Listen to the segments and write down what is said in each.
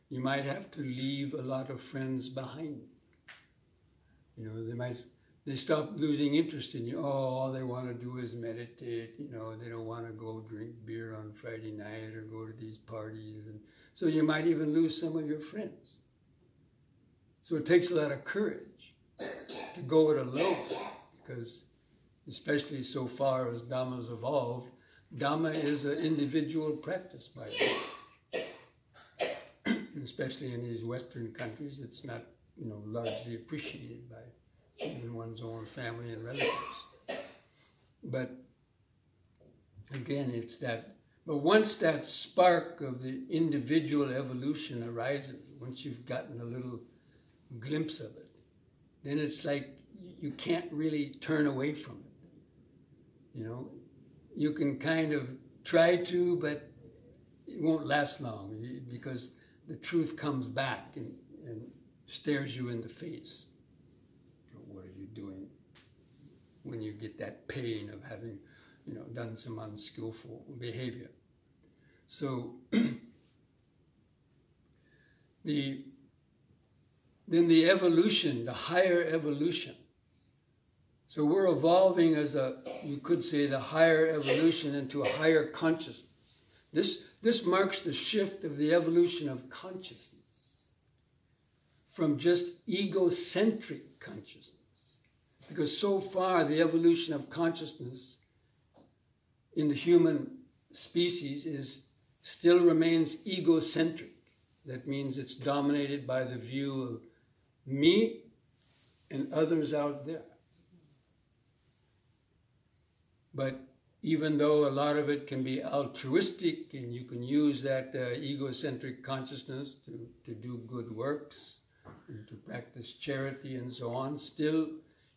you might have to leave a lot of friends behind. You know, they stop losing interest in you. Oh, all they want to do is meditate. You know, they don't want to go drink beer on Friday night or go to these parties. And so you might even lose some of your friends. So it takes a lot of courage to go it alone, because especially so far as Dhamma's evolved, Dhamma is an individual practice by it. Especially in these Western countries, it's not, you know, largely appreciated by even one's own family and relatives. But again, it's that, but once that spark of the individual evolution arises, once you've gotten a little glimpse of it, then it's like you can't really turn away from it. You know, you can kind of try to, but it won't last long, because the truth comes back and stares you in the face. What are you doing? When you get that pain of having, you know, done some unskillful behavior. So then the evolution, the higher evolution. So we're evolving as you could say, the higher evolution into a higher consciousness. This marks the shift of the evolution of consciousness from just egocentric consciousness. Because so far the evolution of consciousness in the human species still remains egocentric. That means it's dominated by the view of me and others out there. But even though a lot of it can be altruistic and you can use that egocentric consciousness to do good works and to practice charity and so on, still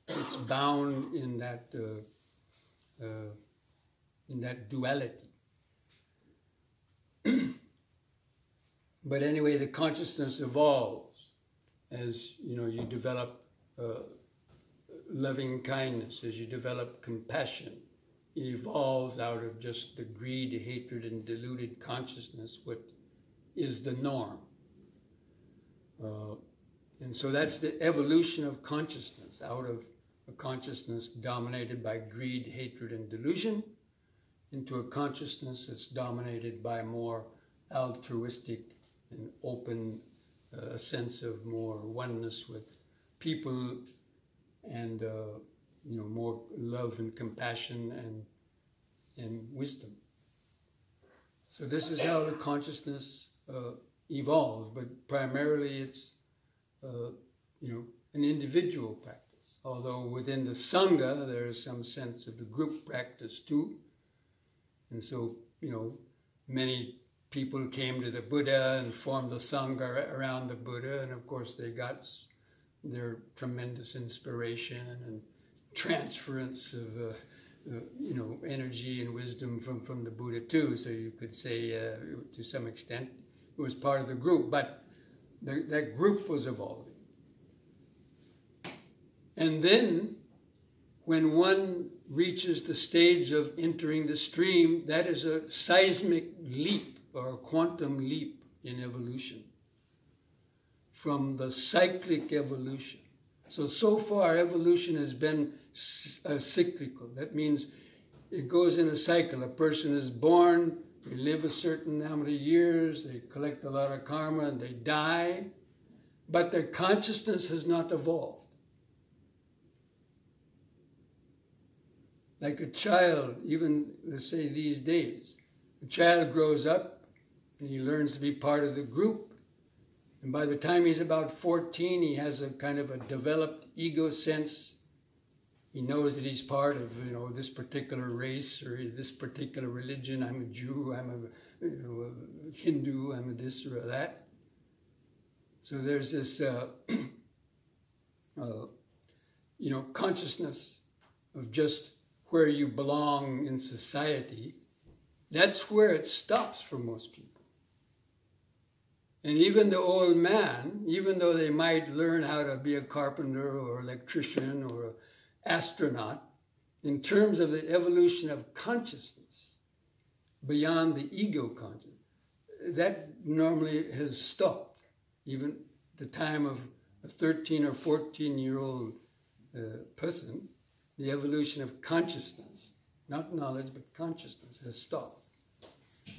it's bound in that duality. But anyway, the consciousness evolves as, you know, you develop loving kindness, as you develop compassion. It evolves out of just the greed, hatred, and deluded consciousness, what is the norm. And so that's the evolution of consciousness, out of a consciousness dominated by greed, hatred, and delusion, into a consciousness that's dominated by more altruistic and open sense of more oneness with people and you know, more love and compassion and wisdom. So this is how the consciousness evolves, but primarily it's you know, an individual practice. Although within the Sangha there is some sense of the group practice too. And so, you know, many people came to the Buddha and formed the Sangha around the Buddha, and of course they got their tremendous inspiration and transference of you know, energy and wisdom from the Buddha too. So you could say to some extent it was part of the group, but that group was evolving. And then when one reaches the stage of entering the stream, that is a seismic leap or a quantum leap in evolution from the cyclic evolution. So far evolution has been cyclical. That means it goes in a cycle. A person is born, they live a certain number of years, they collect a lot of karma, and they die, but their consciousness has not evolved. Like a child, even let's say these days, a child grows up and he learns to be part of the group, and by the time he's about 14, he has a kind of a developed ego sense. He knows that he's part of, you know, this particular race or this particular religion. I'm a Jew, I'm a, you know, a Hindu, I'm a this or a that. So there's this, you know, consciousness of just where you belong in society. That's where it stops for most people. And even the old man, even though they might learn how to be a carpenter or electrician or an astronaut, in terms of the evolution of consciousness, beyond the ego consciousness, that normally has stopped. even the time of a 13 or 14-year-old person, the evolution of consciousness, not knowledge, but consciousness, has stopped.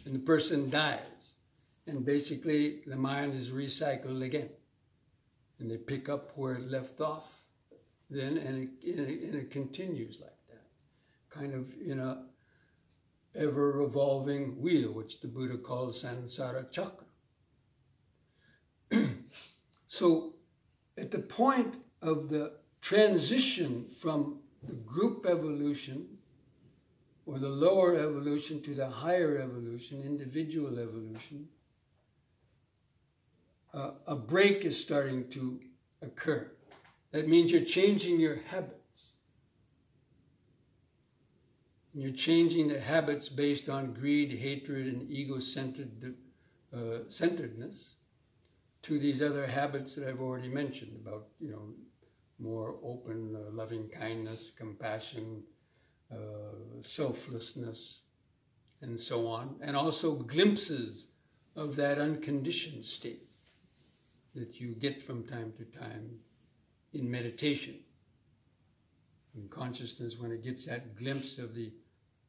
And the person dies. And basically, the mind is recycled again. And they pick up where it left off then, and it continues like that, kind of in a ever-revolving wheel, which the Buddha calls samsara chakra. So, at the point of the transition from the group evolution, or the lower evolution, to the higher evolution, individual evolution, a break is starting to occur. That means you're changing your habits. You're changing the habits based on greed, hatred, and ego-centeredness to these other habits that I've already mentioned about, more open, loving kindness, compassion, selflessness, and so on. And also glimpses of that unconditioned state that you get from time to time in meditation. In consciousness, when it gets that glimpse of the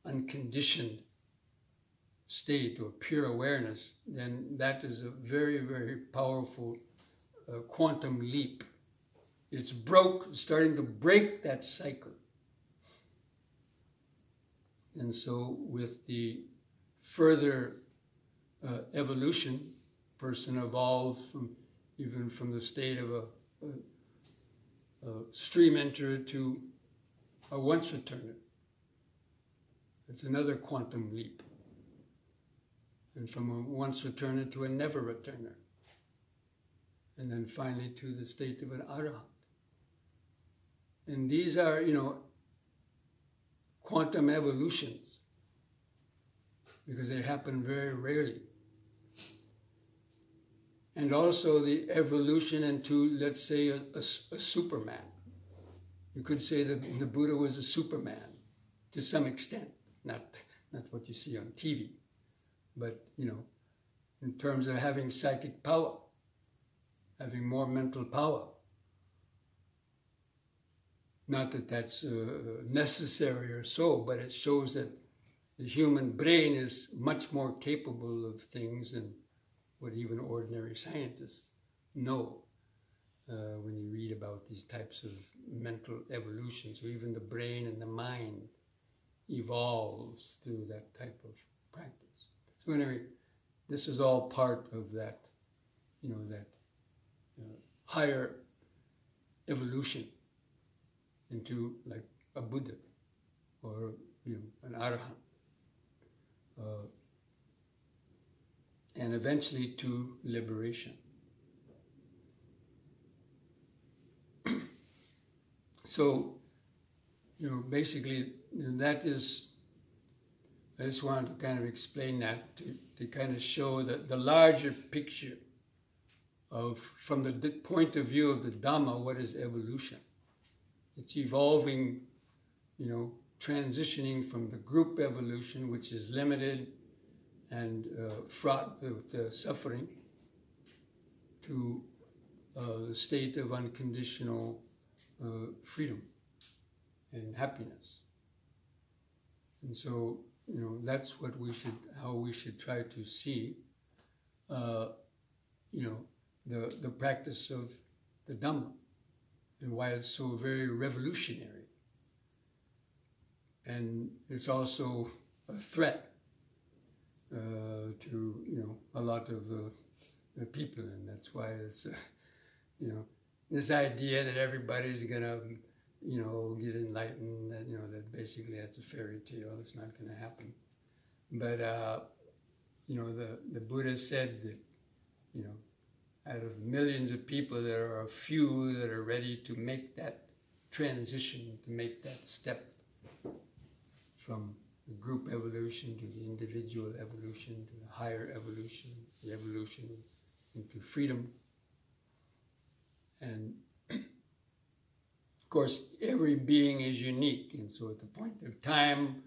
unconditioned state or pure awareness, then that is a very, very powerful quantum leap. It's starting to break that cycle. And so with the further evolution, person evolves even from the state of a stream enterer to a once returner. It's another quantum leap. And from a once returner to a never returner. And then finally to the state of an arahant. And these are, quantum evolutions, because they happen very rarely. And also the evolution into, let's say, a Superman. You could say that the Buddha was a Superman to some extent, not what you see on TV, but, in terms of having psychic power, having more mental power. Not that that's necessary or so, but it shows that the human brain is much more capable of things than what even ordinary scientists know when you read about these types of mental evolutions. So even the brain and the mind evolves through that type of practice. So anyway, this is all part of that, higher evolution into like a Buddha or an Arahant, and eventually to liberation. So, basically that is, I just wanted to kind of explain that to kind of show the larger picture of, from the point of view of the Dhamma, what is evolution? It's evolving, transitioning from the group evolution, which is limited and fraught with suffering, to the state of unconditional freedom and happiness. And so, that's what how we should try to see, the practice of the Dhamma, and why it's so very revolutionary. And it's also a threat to, a lot of the people, and that's why it's, this idea that everybody's gonna, get enlightened, that basically that's a fairy tale, it's not gonna happen. But, the Buddha said that, out of millions of people, there are a few that are ready to make that transition, to make that step from the group evolution to the individual evolution, to the higher evolution, the evolution into freedom. And of course, every being is unique. And so at the point of time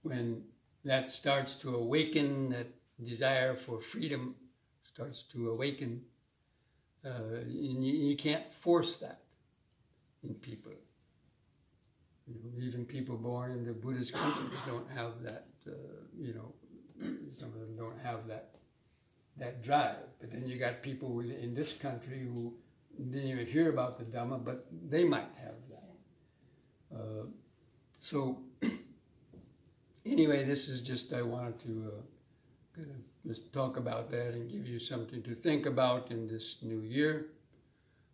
when that starts to awaken, that desire for freedom starts to awaken, You can't force that in people. Even people born in the Buddhist countries don't have that, some of them don't have that drive. But then you got people in this country who didn't even hear about the Dhamma, but they might have that. So anyway, this is just, I wanted to just talk about that and give you something to think about in this new year,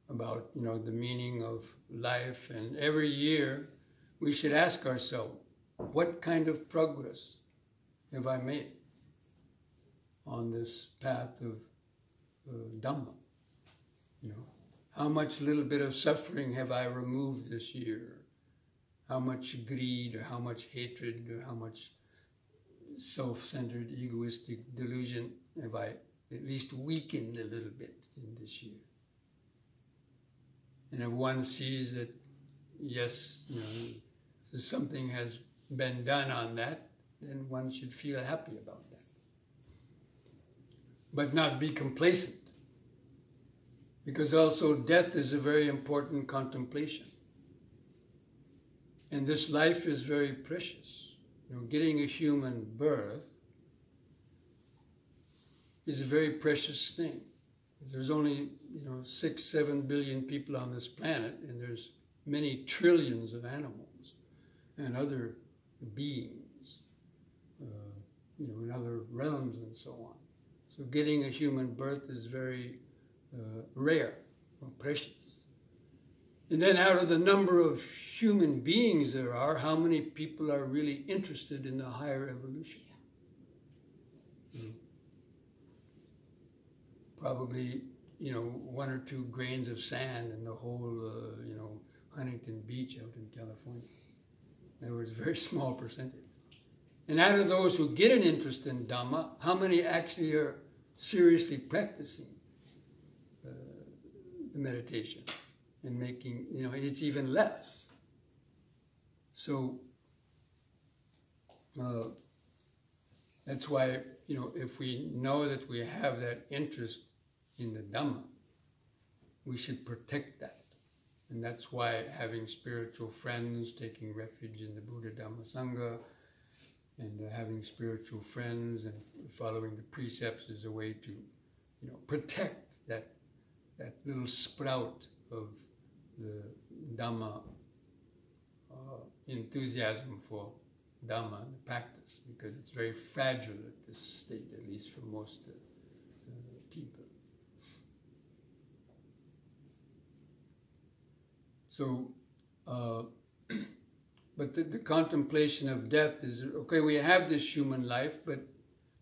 about, the meaning of life. And every year we should ask ourselves, what kind of progress have I made on this path of Dhamma? How much little bit of suffering have I removed this year? How much greed, or how much hatred, or how much self-centered, egoistic delusion have I at least weakened a little bit in this year? And if one sees that, yes, something has been done on that, then one should feel happy about that. But not be complacent. Because also death is a very important contemplation. And this life is very precious. Getting a human birth is a very precious thing. There's only 6-7 billion people on this planet, and there's many trillions of animals and other beings, in other realms and so on. So getting a human birth is very rare or precious. And then out of the number of human beings there are, how many people are really interested in the higher evolution? Probably, 1 or 2 grains of sand in the whole, Huntington Beach out in California. In other words, a very small percentage. And out of those who get an interest in Dhamma, how many actually are seriously practicing the meditation and making, it's even less. So that's why, if we know that we have that interest in the Dhamma, we should protect that. And that's why having spiritual friends, taking refuge in the Buddha Dhamma Sangha, and having spiritual friends and following the precepts is a way to, protect that little sprout of the Dhamma enthusiasm for Dhamma and the practice, because it's very fragile at this state, at least for most people. So, but the contemplation of death is, okay, we have this human life, but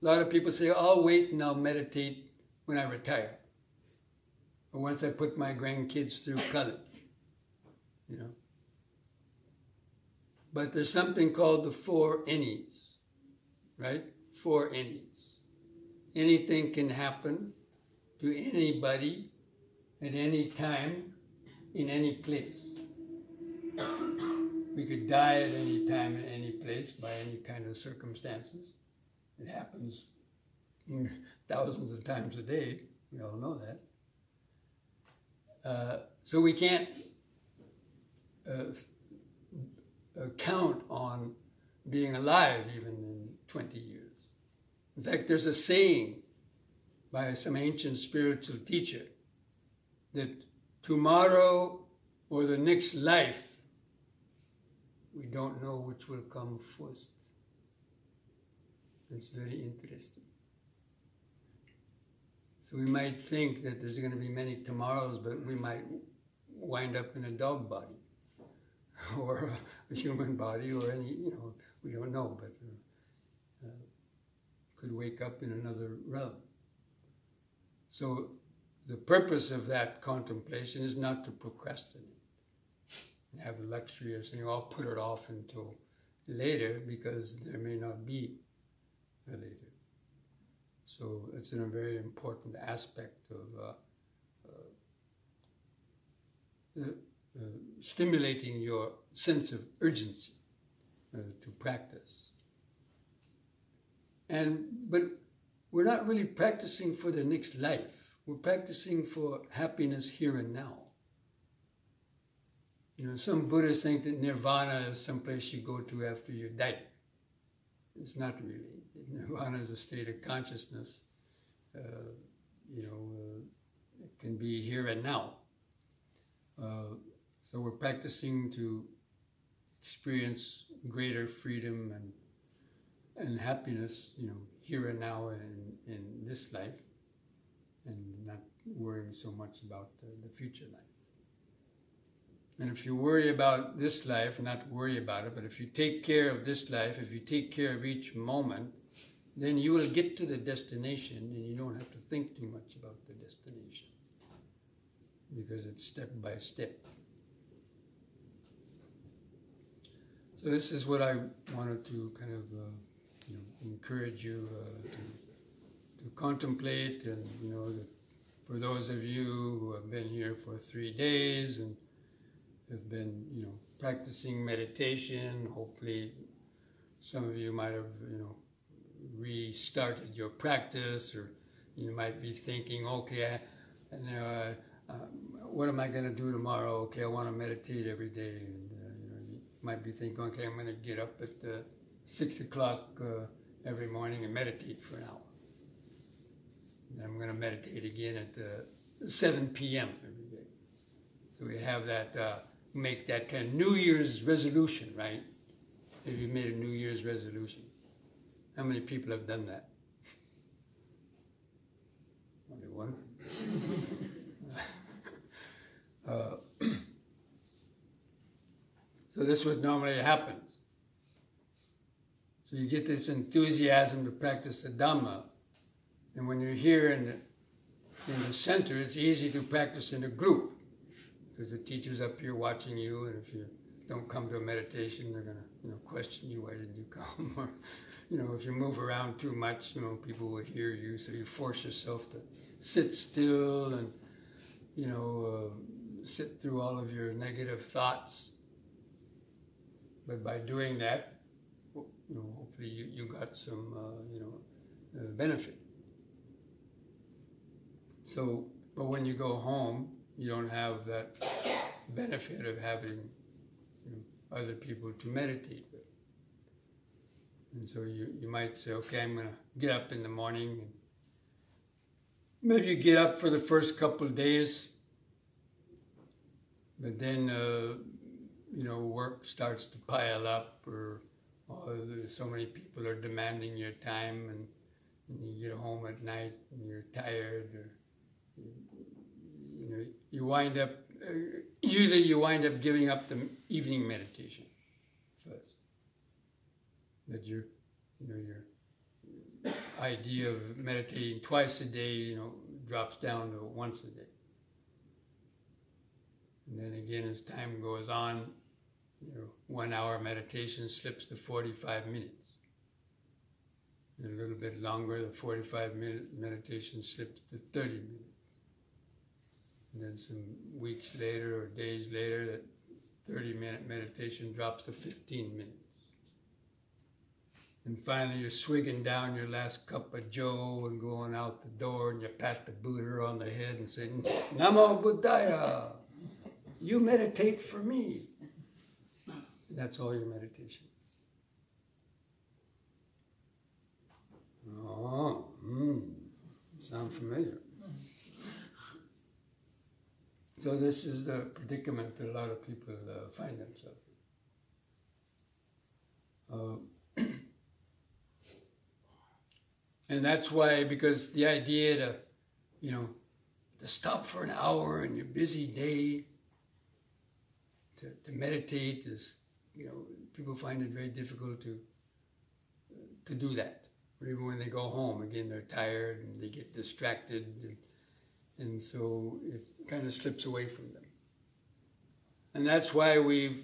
a lot of people say, I'll wait and I'll meditate when I retire, or once I put my grandkids through college, But there's something called the 4 Ns, right? 4 Ns. Anything can happen to anybody at any time, in any place. We could die at any time, in any place, by any kind of circumstances. It happens thousands of times a day. We all know that. So we can't count on being alive even in 20 years. In fact, there's a saying by some ancient spiritual teacher that tomorrow or the next life, we don't know which will come first. That's very interesting. So we might think that there's going to be many tomorrows, but we might wind up in a dog body or a human body or any, we don't know, but could wake up in another realm. So the purpose of that contemplation is not to procrastinate and have the luxury of saying, I'll put it off until later, because there may not be a later. So it's a very important aspect of stimulating your sense of urgency to practice. But we're not really practicing for the next life. we're practicing for happiness here and now. You know, some Buddhists think that nirvana is someplace you go to after you die. It's not really. Nirvana is a state of consciousness. It can be here and now. So we're practicing to experience greater freedom and happiness, you know, here and now in this life, and not worrying so much about the future life. And if you worry about this life, not worry about it, but if you take care of this life, if you take care of each moment, then you will get to the destination and you don't have to think too much about the destination, because it's step by step. So this is what I wanted to kind of encourage you to contemplate, and for those of you who have been here for 3 days and have been practicing meditation, hopefully some of you might have restarted your practice, or you might be thinking, okay, what am I going to do tomorrow? Okay, I want to meditate every day, and you might be thinking, okay, I'm going to get up at 6 o'clock every morning and meditate for an hour. And I'm going to meditate again at 7 p.m. every day. So we have that, make that kind of New Year's resolution, right? If you made a New Year's resolution. How many people have done that? Only one? So this is what normally happens. So you get this enthusiasm to practice the Dhamma, and when you're here in the center, it's easy to practice in a group, because the teacher's up here watching you, and if you don't come to a meditation, they're going to question you, why didn't you come? Or if you move around too much, people will hear you, so you force yourself to sit still and sit through all of your negative thoughts. But by doing that, hopefully you got some benefit. So, but when you go home, you don't have that benefit of having other people to meditate with. And so you might say, okay, I'm going to get up in the morning, and maybe you get up for the first couple of days, but then work starts to pile up, or so many people are demanding your time, and you get home at night and you're tired, or you wind up, usually you wind up giving up the evening meditation first. That your idea of meditating twice a day, drops down to once a day. And then again, as time goes on, 1 hour meditation slips to 45 minutes. And a little bit longer, the 45-minute meditation slips to 30 minutes. And then some weeks later or days later, that 30-minute meditation drops to 15 minutes. And finally, you're swigging down your last cup of joe and going out the door, and you pat the Buddha on the head and say, Namo Buddhaya, you meditate for me. And that's all your meditation. Oh, sound familiar? So this is the predicament that a lot of people find themselves in. And that's why, because the idea to, to stop for an hour in your busy day to meditate is, people find it very difficult to do that. Or even when they go home, again, they're tired and they get distracted, and so it kind of slips away from them. And that's why we've,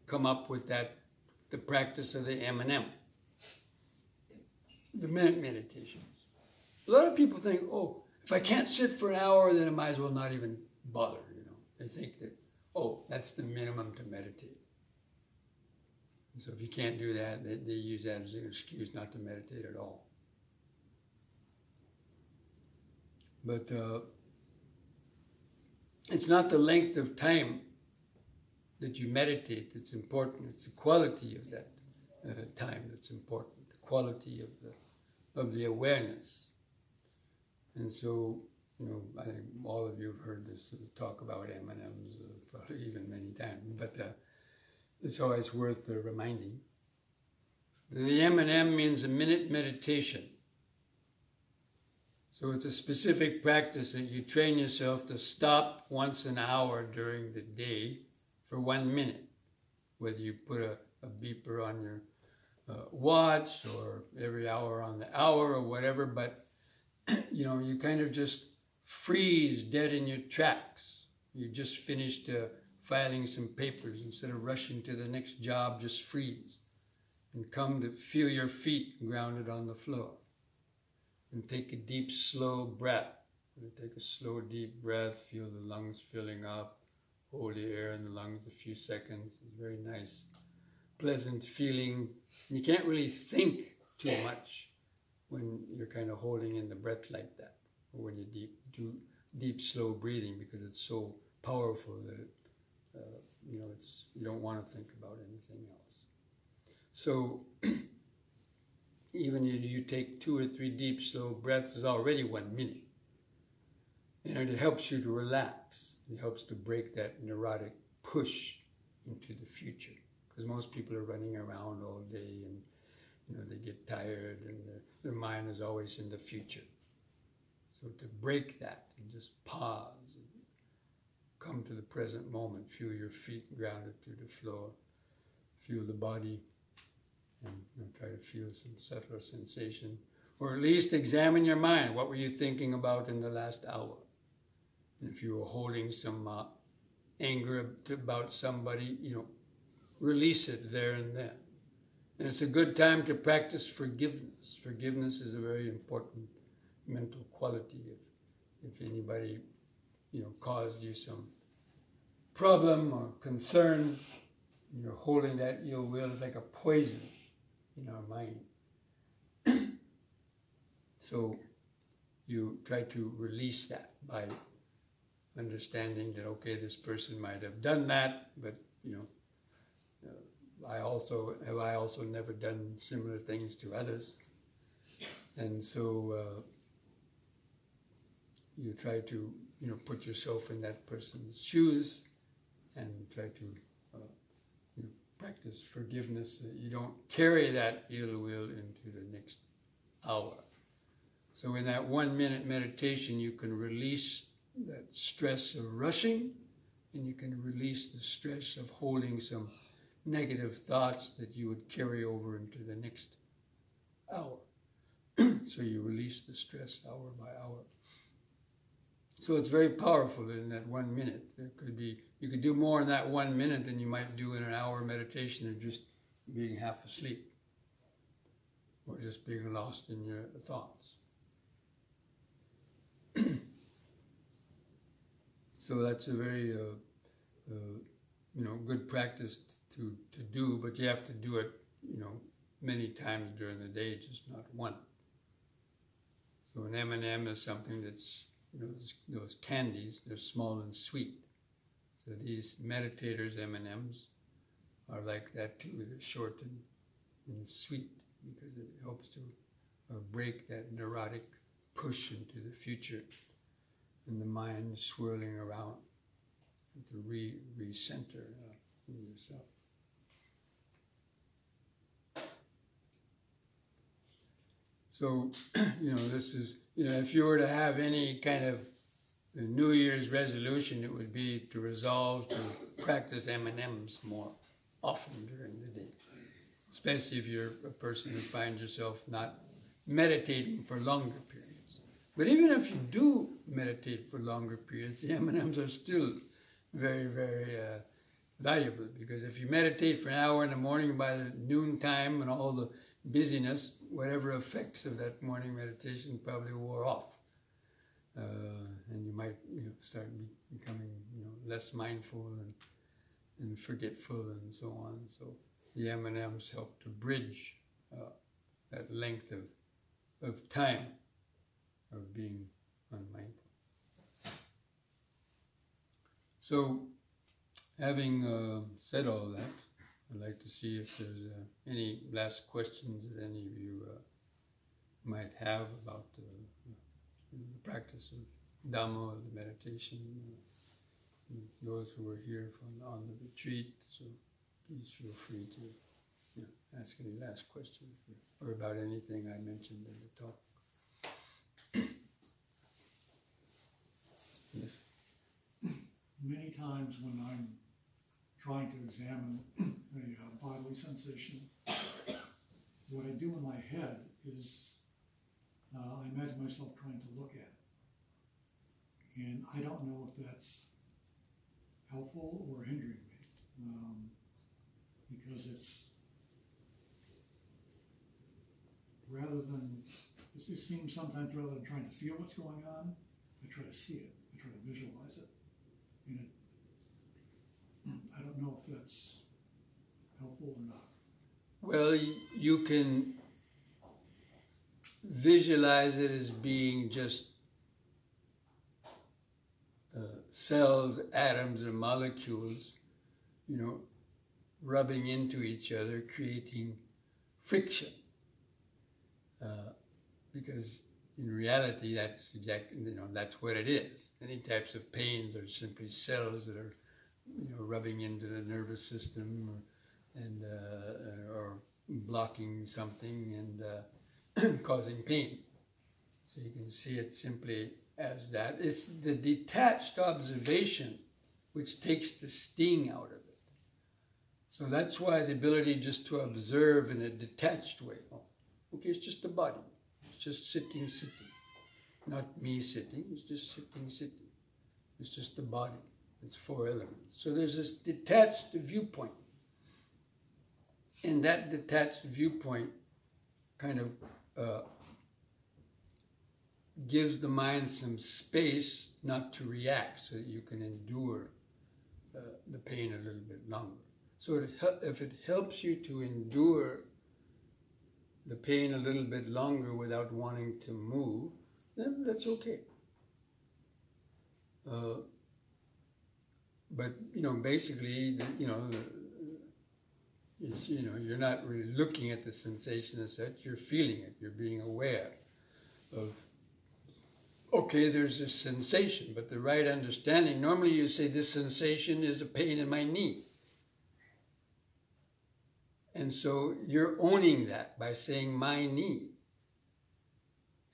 come up with the practice of the M&M. The minute meditations. A lot of people think, oh, if I can't sit for an hour, then I might as well not even bother, They think that, oh, that's the minimum to meditate. And so if you can't do that, they use that as an excuse not to meditate at all. But it's not the length of time that you meditate that's important. It's the quality of that time that's important, the quality of the awareness. And so, I think all of you have heard this talk about M&Ms, probably even many times, but it's always worth reminding. The M&M means a minute meditation. So it's a specific practice that you train yourself to stop once an hour during the day for 1 minute, whether you put a beeper on your watch or every hour on the hour or whatever, but you kind of just freeze dead in your tracks. You just finished filing some papers. Instead of rushing to the next job, just freeze and come to feel your feet grounded on the floor. And take a deep, slow breath. Take a slow, deep breath, feel the lungs filling up, hold the air in the lungs a few seconds. It's a very nice, pleasant feeling. You can't really think too much when you're kind of holding in the breath like that, or when you do deep, slow breathing, because it's so powerful that you don't want to think about anything else. So even if you take 2 or 3 deep, slow breaths, is already 1 minute. And it helps you to relax. It helps to break that neurotic push into the future. Because most people are running around all day and they get tired and their mind is always in the future. So to break that and just pause and come to the present moment, feel your feet grounded to the floor, feel the body, and try to feel some subtler sensation. Or at least examine your mind. What were you thinking about in the last hour? And if you were holding some anger about somebody, release it there and then. And it's a good time to practice forgiveness. Forgiveness is a very important mental quality. If anybody, caused you some problem or concern, you're holding that ill will, it's like a poison in our mind. So you try to release that by understanding that, okay, this person might have done that, but I also never done similar things to others. And so you try to put yourself in that person's shoes and try to practice forgiveness, so that you don't carry that ill will into the next hour. So in that 1 minute meditation, you can release that stress of rushing, and you can release the stress of holding some negative thoughts that you would carry over into the next hour. So you release the stress hour by hour. So it's very powerful in that 1 minute. You could do more in that 1 minute than you might do in an hour meditation of just being half asleep or just being lost in your thoughts. So that's a very good practice to do, but you have to do it many times during the day, just not one. So an M&M is something that's those candies, they're small and sweet. So these meditators' M&Ms are like that too. They're short and sweet because it helps to break that neurotic push into the future and the mind swirling around and to recenter in yourself. So, this is, if you were to have any kind of New Year's resolution, it would be to resolve to practice M&Ms more often during the day. Especially if you're a person who finds yourself not meditating for longer periods. But even if you do meditate for longer periods, the M&Ms are still very, very valuable. Because if you meditate for an hour in the morning, by the noontime and all the busyness, whatever effects of that morning meditation probably wore off. And you might start becoming less mindful and forgetful and so on. So the M&Ms help to bridge that length of time of being unmindful. So, having said all that, I'd like to see if there's any last questions that any of you might have about the practice of Dhamma, the meditation, those who are here on the retreat. So please feel free to ask any last questions or about anything I mentioned in the talk. Yes? Many times when I'm trying to examine a bodily sensation, what I do in my head is I imagine myself trying to look at it. And I don't know if that's helpful or hindering me, because it's it seems sometimes rather than trying to feel what's going on, I try to see it, I try to visualize it. And I don't know if that's helpful or not. Well, you can visualize it as being just cells, atoms, and molecules, rubbing into each other, creating friction. Because in reality, that's exactly, that's what it is. Any types of pains are simply cells that are, rubbing into the nervous system or blocking something and causing pain. So you can see it simply as that. It's the detached observation which takes the sting out of it. So that's why the ability just to observe in a detached way. Oh, okay, it's just the body. It's just sitting. Not me sitting, it's just sitting. It's just the body. It's 4 elements. So there's this detached viewpoint. And that detached viewpoint kind of gives the mind some space not to react so that you can endure the pain a little bit longer. So if it helps you to endure the pain a little bit longer without wanting to move, then that's okay. But basically, you're not really looking at the sensation as such. You're feeling it. You're being aware of. Okay, there's this sensation, but the right understanding. Normally, you say this sensation is a pain in my knee. And so you're owning that by saying my knee.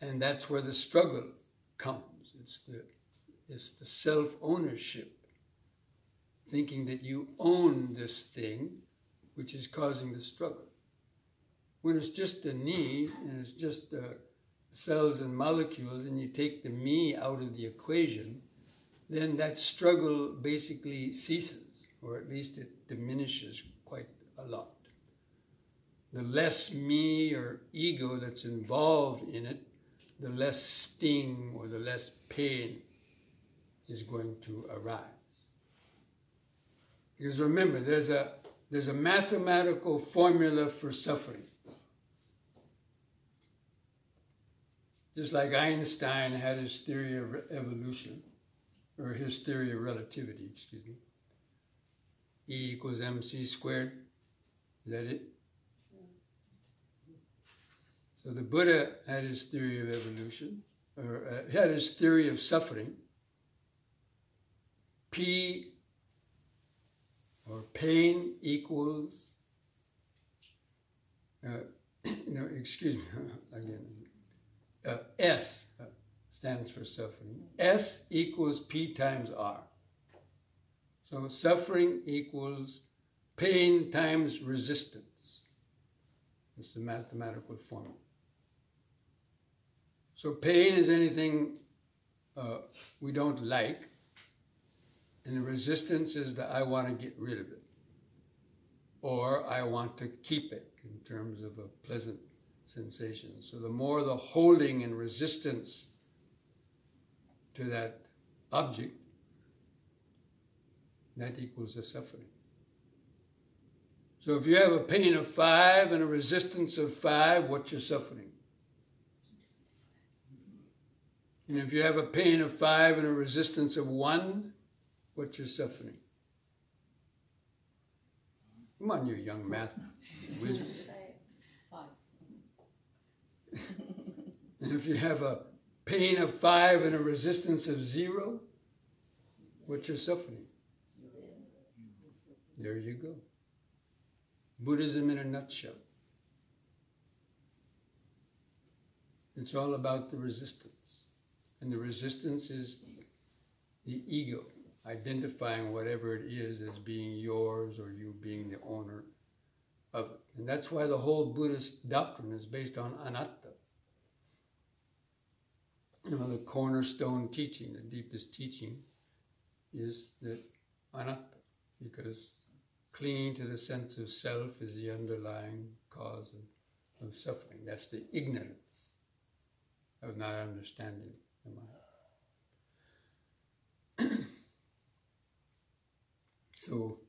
And that's where the struggle comes. It's the self-ownership. Thinking that you own this thing, which is causing the struggle. When it's just a knee, and it's just cells and molecules, and you take the me out of the equation, then that struggle basically ceases, or at least it diminishes quite a lot. The less me or ego that's involved in it, the less sting or the less pain is going to arise. Because remember, there's a mathematical formula for suffering. Just like Einstein had his theory of evolution, or his theory of relativity, excuse me. E equals mc squared. Is that it? So the Buddha had his theory of evolution, or had his theory of suffering. P, or pain, equals, excuse me, again, S stands for suffering. S equals P times R. So suffering equals pain times resistance. It's the mathematical formula. So pain is anything we don't like, and the resistance is that I want to get rid of it, or I want to keep it in terms of a pleasant sensation. So the more the holding and resistance to that object, that equals the suffering. So if you have a pain of 5 and a resistance of 5, what's your suffering? And if you have a pain of 5 and a resistance of 1, what's your suffering? Come on, you young math wizard. And if you have a pain of 5 and a resistance of 0, what's your suffering? There you go. Buddhism in a nutshell. It's all about the resistance. And the resistance is the ego, identifying whatever it is as being yours or you being the owner of it. And that's why the whole Buddhist doctrine is based on anatta. You know, the cornerstone teaching, the deepest teaching is that anatta, because clinging to the sense of self is the underlying cause of suffering. That's the ignorance of not understanding the mind. So,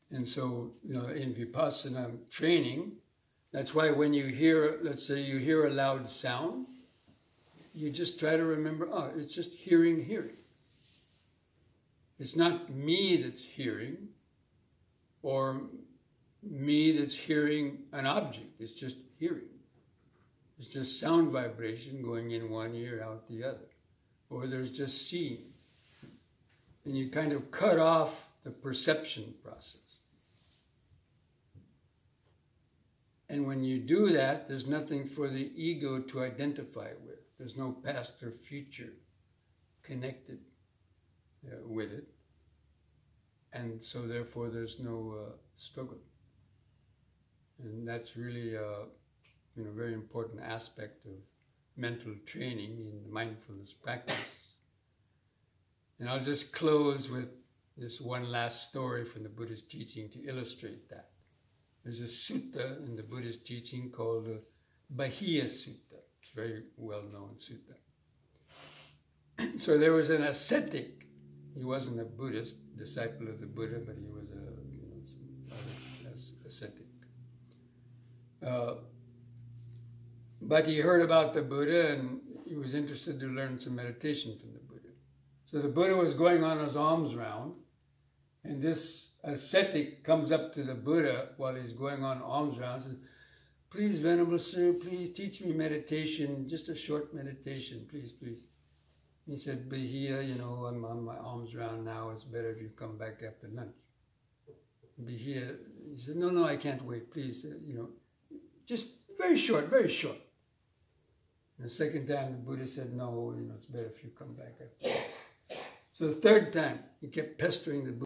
you know, in Vipassana training, that's why when you hear, let's say you hear a loud sound, you just try to remember, oh, it's just hearing. It's not me that's hearing, or me that's hearing an object. It's just hearing. It's just sound vibration going in one ear, out the other. Or there's just seeing. And you kind of cut off the perception process. And when you do that, there's nothing for the ego to identify with. There's no past or future connected with it. And so therefore there's no struggle. And that's really a very important aspect of mental training in the mindfulness practice. And I'll just close with this one last story from the Buddhist teaching to illustrate that. There's a sutta in the Buddhist teaching called the Bahiya Sutta. It's a very well-known sutta. So there was an ascetic. He wasn't a Buddhist, disciple of the Buddha, but he was some ascetic. But he heard about the Buddha and he was interested to learn some meditation from the Buddha. So the Buddha was going on his alms round, and this ascetic comes up to the Buddha while he's going on alms round and says, "Please, Venerable Sir, please teach me meditation, just a short meditation, please, please." He said, "But here, I'm on my alms round now, it's better if you come back after lunch." Be here. He said, "No, I can't wait, please, just very short, very short." And the second time the Buddha said, "No, it's better if you come back after lunch." So the third time, he kept pestering the Buddha.